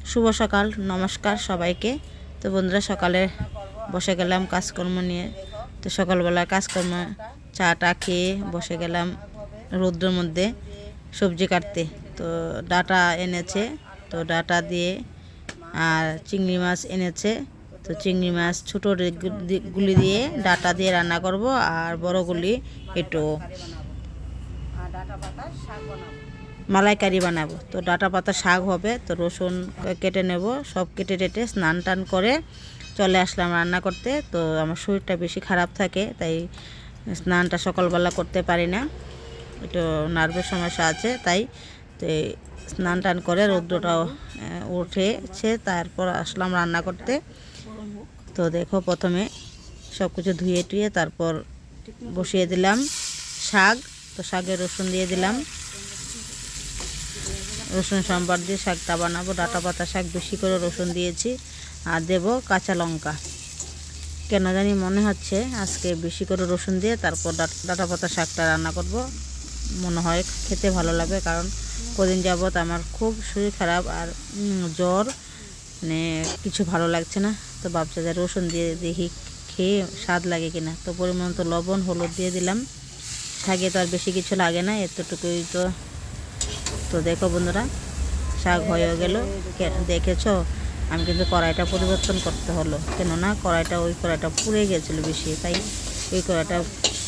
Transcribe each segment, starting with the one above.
শুভ সকাল, নমস্কার সবাইকে। তো বন্ধুরা, সকালে বসে গেলাম কাজকর্ম নিয়ে। তো সকালবেলা কাজকর্ম চাটা খেয়ে বসে গেলাম রৌদ্রের মধ্যে সবজি কাটতে। তো ডাঁটা এনেছে, তো ডাঁটা দিয়ে আর চিংড়ি মাছ এনেছে। তো চিংড়ি মাছ ছোটো গুলি দিয়ে ডাঁটা দিয়ে রান্না করব, আর বড়গুলি একটু মালাইকারি বানাবো। তো ডাঁটা পাতা শাক হবে। তো রসুন কেটে নেব, সব কেটে টেটে স্নান টান করে চলে আসলাম রান্না করতে। তো আমার শরীরটা বেশি খারাপ থাকে, তাই স্নানটা সকালবেলা করতে পারি না, একটু নার্ভের সমস্যা আছে। তাই তো স্নান টান করে রৌদ্রটাও উঠেছে, তারপর আসলাম রান্না করতে। তো দেখো, প্রথমে সব কিছু ধুয়ে টুয়ে তারপর বসিয়ে দিলাম শাক। তো শাকে রসুন দিয়ে দিলাম, রসুন সম্বার দিয়ে শাকটা বানাবো। ডাঁটা পাতা শাক বেশি করে রসুন দিয়েছি, আর দেব কাঁচা লঙ্কা। কেন জানি মনে হচ্ছে আজকে বেশি করে রসুন দিয়ে তারপর ডাঁটা পাতা শাকটা রান্না করব, মনে হয় খেতে ভালো লাগবে। কারণ কদিন যাবৎ আমার খুব শরীর খারাপ আর জ্বর, মানে কিছু ভালো লাগছে না। তো ভাবছি যে রসুন দিয়ে দেখি খেয়ে স্বাদ লাগে কিনা। তো পরিমাণ মতো লবণ হলুদ দিয়ে দিলাম। শাকে তো আর বেশি কিছু লাগে না, এতটুকুই তো। তো দেখো বন্ধুরা, শাক হয়ে গেল। দেখেছো, আমি কিন্তু কড়াইটা পরিবর্তন করতে হলো, কেননা ওই কড়াইটা পুড়ে গেছিলো বেশি, তাই ওই কড়াইটা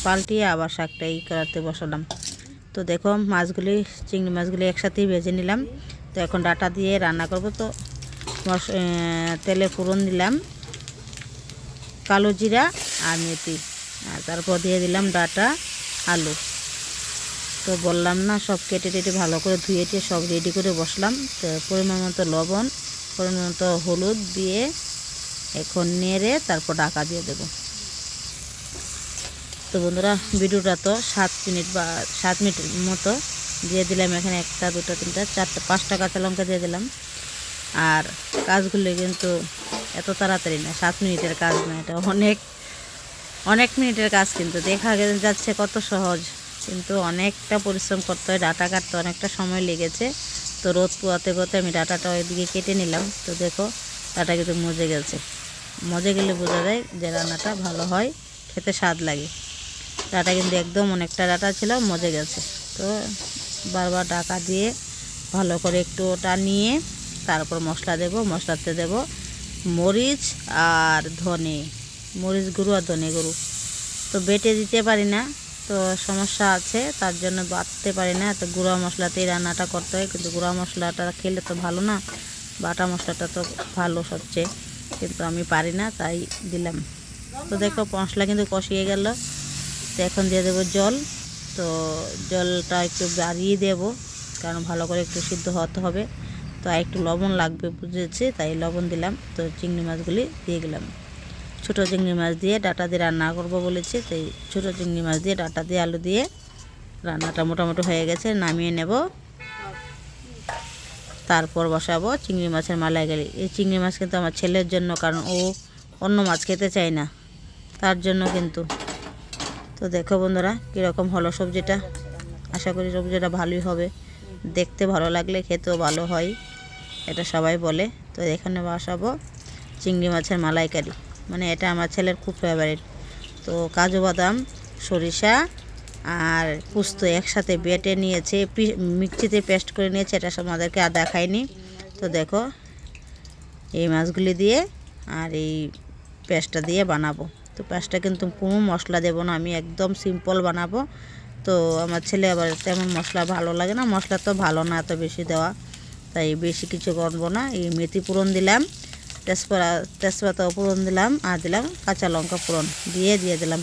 পাল্টিয়ে আবার শাকটা এই কড়াইতে বসালাম। তো দেখো, চিংড়ি মাছগুলি একসাথেই ভেজে নিলাম। তো এখন ডাঁটা দিয়ে রান্না করব। তো তেলে ফোড়ন দিলাম কালো জিরা আর মেথি, আর তারপর দিয়ে দিলাম ডাঁটা আলু। তো বললাম না, সব কেটে টেটে ভালো করে ধুয়ে টুয়ে সব রেডি করে বসলাম। তো পরিমাণ মতো লবণ, পরিমাণ মতো হলুদ দিয়ে এখন নেড়ে তারপর ঢাকা দিয়ে দেব। তো বন্ধুরা, ভিডিওটা তো 7 মিনিট বা 7 মিনিটের মতো দিয়ে দিলাম। এখানে 1টা 2টা 3টা 4টা 5টা কাঁচা লঙ্কা দিয়ে দিলাম। আর কাজগুলো কিন্তু এত তাড়াতাড়ি না, 7 মিনিটের কাজ না, এটা অনেক মিনিটের কাজ। কিন্তু দেখা যাচ্ছে কত সহজ, কিন্তু অনেকটা পরিশ্রম করতে হয়। ডাঁটা কাটতে অনেকটা সময় লেগেছে। তো রোদ পোয়াতে পোয়াতে আমি ডাঁটাটা ওইদিকে কেটে নিলাম। তো দেখো, ডাঁটা কিন্তু মজে গেলে বোঝা যায় যে রান্নাটা ভালো হয়, খেতে স্বাদ লাগে। ডাঁটা কিন্তু একদম অনেকটা ডাঁটা ছিল, মজে গেছে। তো বারবার ঢাকা দিয়ে ভালো করে একটু টানিয়ে তারপর মশলা দেব। মশলাতে দেব মরিচ আর মরিচ গুঁড়ো আর ধনে গুঁড়ো। তো বেটে দিতে পারি না, তো সমস্যা আছে, তার জন্য বাটতে পারি না। তো গুঁড়া মশলাতেই রান্নাটা করতে হয়, কিন্তু গুঁড়া মশলাটা খেলে তো ভালো না, বাটা মশলাটা তো ভালো সবচেয়ে, কিন্তু আমি পারি না, তাই দিলাম। তো দেখো, মশলা কিন্তু কষিয়ে গেল। তো এখন দিয়ে দেবো জল। তো জলটা একটু বাড়িয়ে দেব, কারণ ভালো করে একটু সিদ্ধ হতে হবে। তো একটু লবণ লাগবে বুঝেছি, তাই লবণ দিলাম। তো চিংড়ি মাছগুলি দিয়ে গেলাম। ছোটো চিংড়ি মাছ দিয়ে ডাঁটা দিয়ে রান্না করব বলেছি, তাই ছোটো চিংড়ি মাছ দিয়ে ডাঁটা দিয়ে আলু দিয়ে রান্নাটা মোটামুটি হয়ে গেছে, নামিয়ে নেব। তারপর বসাবো চিংড়ি মাছের মালাইকারি। এই চিংড়ি মাছ কিন্তু আমার ছেলের জন্য, কারণ ও অন্য মাছ খেতে চায় না, তার জন্য কিন্তু। তো দেখো বন্ধুরা, কীরকম হলো সবজিটা। আশা করি সবজিটা ভালোই হবে, দেখতে ভালো লাগলে খেতেও ভালো হয়, এটা সবাই বলে। তো এখানে বসাবো চিংড়ি মাছের মালাইকারি, মানে এটা আমার ছেলের খুব ফেভারিট। তো কাজু বাদাম, সরিষা আর পোস্ত একসাথে বেটে নিয়েছে, মিক্সিতে পেস্ট করে নিয়েছে, এটা আমাদেরকে আর দেখায়নি। তো দেখো, এই মাছগুলি দিয়ে আর এই পেস্টটা দিয়ে বানাবো। তো পেস্টটা কিন্তু কোনো মশলা দেবো না, আমি একদম সিম্পল বানাবো। তো আমার ছেলে আবার তেমন মশলা ভালো লাগে না, মশলা তো ভালো না এত বেশি দেওয়া, তাই বেশি কিছু করবো না। এই মেথি ফোড়ন দিলাম, তেজপাতা ফোড়ন দিলাম, আর দিলাম কাঁচা লঙ্কা ফোড়ন দিয়ে দিলাম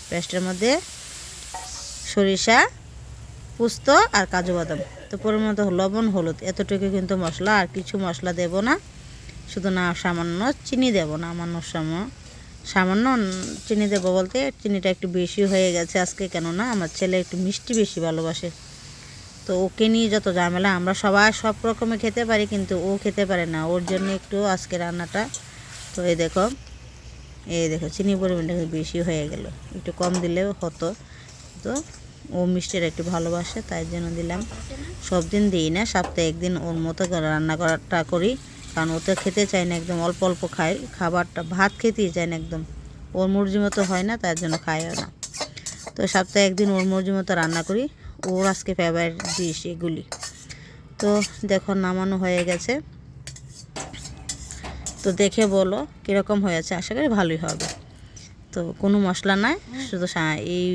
পেস্টের মধ্যে সরিষা, পোস্ত আর কাজু বাদাম। তো পরিমাণ মতো লবণ হলুদ এতটুকু কিন্তু মশলা, আর কিছু মশলা দেব না। শুধু না সামান্য চিনি দেব না, সামান্য চিনি দেবো বলতে চিনিটা একটু বেশি হয়ে গেছে আজকে, কেননা আমার ছেলে একটু মিষ্টি বেশি ভালোবাসে। তো ওকে নিয়ে যত ঝামেলা, আমরা সবাই সব রকমের খেতে পারি, কিন্তু ও খেতে পারে না, ওর জন্য একটু আজকে রান্নাটা। তো এই দেখো চিনি পরিমাণটা বেশি হয়ে গেল, একটু কম দিলেও হতো। তো ও মিষ্টিটা একটু ভালোবাসে, তাই জন্য দিলাম। সব দিন দিই না, সপ্তাহে একদিন ওর মতো রান্না করাটা করি, কারণ ও তো খেতে চায় না, একদম অল্প অল্প খায় খাবারটা, ভাত খেতেই চায় না একদম, ওর মর্জি মতো হয় না, তার জন্য খায়ও না। তো সপ্তাহে একদিন ওর মর্জি মতো রান্না করি, ওর আজকে ফেভারিট ডিশ এগুলি। তো দেখো নামানো হয়ে গেছে, তো দেখে বলো কীরকম হয়েছে, আশা করি ভালোই হবে। তো কোনো মশলা নাই, শুধু এই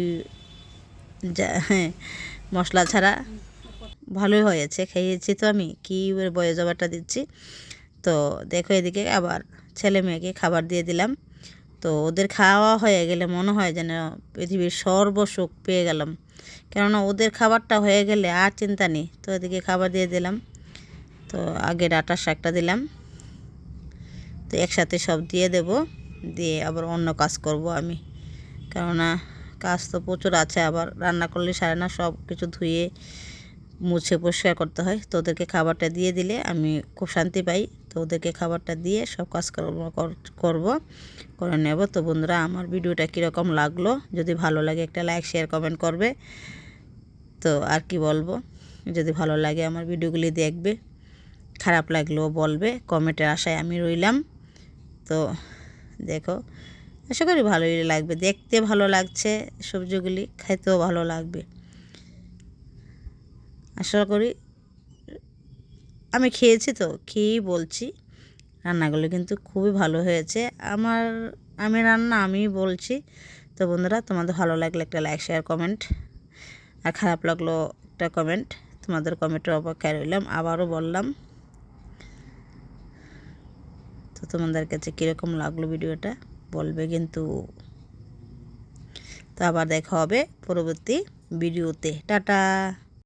মশলা ছাড়া ভালোই হয়েছে, খেয়েছি তো আমি, কী বয়ে যাবারটা দিচ্ছি। তো দেখো এদিকে আবার ছেলে মেয়েকে খাবার দিয়ে দিলাম। তো ওদের খাওয়া হয়ে গেলে মনে হয় যেন পৃথিবীর সর্বসুখ পেয়ে গেলাম, কেননা ওদের খাবারটা হয়ে গেলে আর চিন্তা নেই। তো এদিকে খাবার দিয়ে দিলাম, তো আগে ডাঁটার শাকটা দিলাম, তো একসাথে সব দিয়ে দেব, দিয়ে আবার অন্য কাজ করব আমি, কেননা কাজ তো প্রচুর আছে, আবার রান্না করলে সারে না, সব কিছু ধুয়ে মুছে পরিষ্কার করতে হয়। তো ওদেরকে খাবারটা দিয়ে দিলে আমি খুব শান্তি পাই। তো ওদেরকে খাবারটা দিয়ে সব কাজ করে নেব। তো বন্ধুরা, আমার ভিডিওটা কীরকম লাগলো, যদি ভালো লাগে একটা লাইক শেয়ার কমেন্ট করবে। তো আর কি বলবো, যদি ভালো লাগে আমার ভিডিওগুলি দেখবে, খারাপ লাগলেও বলবে, কমেন্টের আশায় আমি রইলাম। তো দেখো আশা করি ভালোই লাগবে, দেখতে ভালো লাগছে সবজিগুলি, খেতেও ভালো লাগবে আশা করি। আমি খেয়েছি তো খেয়েই বলছি, রান্নাগুলো কিন্তু খুবই ভালো হয়েছে। আমি রান্না আমি বলছি। তো বন্ধুরা, তোমাদের ভালো লাগলে একটা লাইক শেয়ার কমেন্ট, আর খারাপ লাগলো একটা কমেন্ট, তোমাদের কমেন্টের অপেক্ষায় রইলাম। আবারও বললাম, তো তোমাদের কাছে কীরকম লাগলো ভিডিওটা বলবে কিন্তু। তো আবার দেখা হবে পরবর্তী ভিডিওতে, টাটা।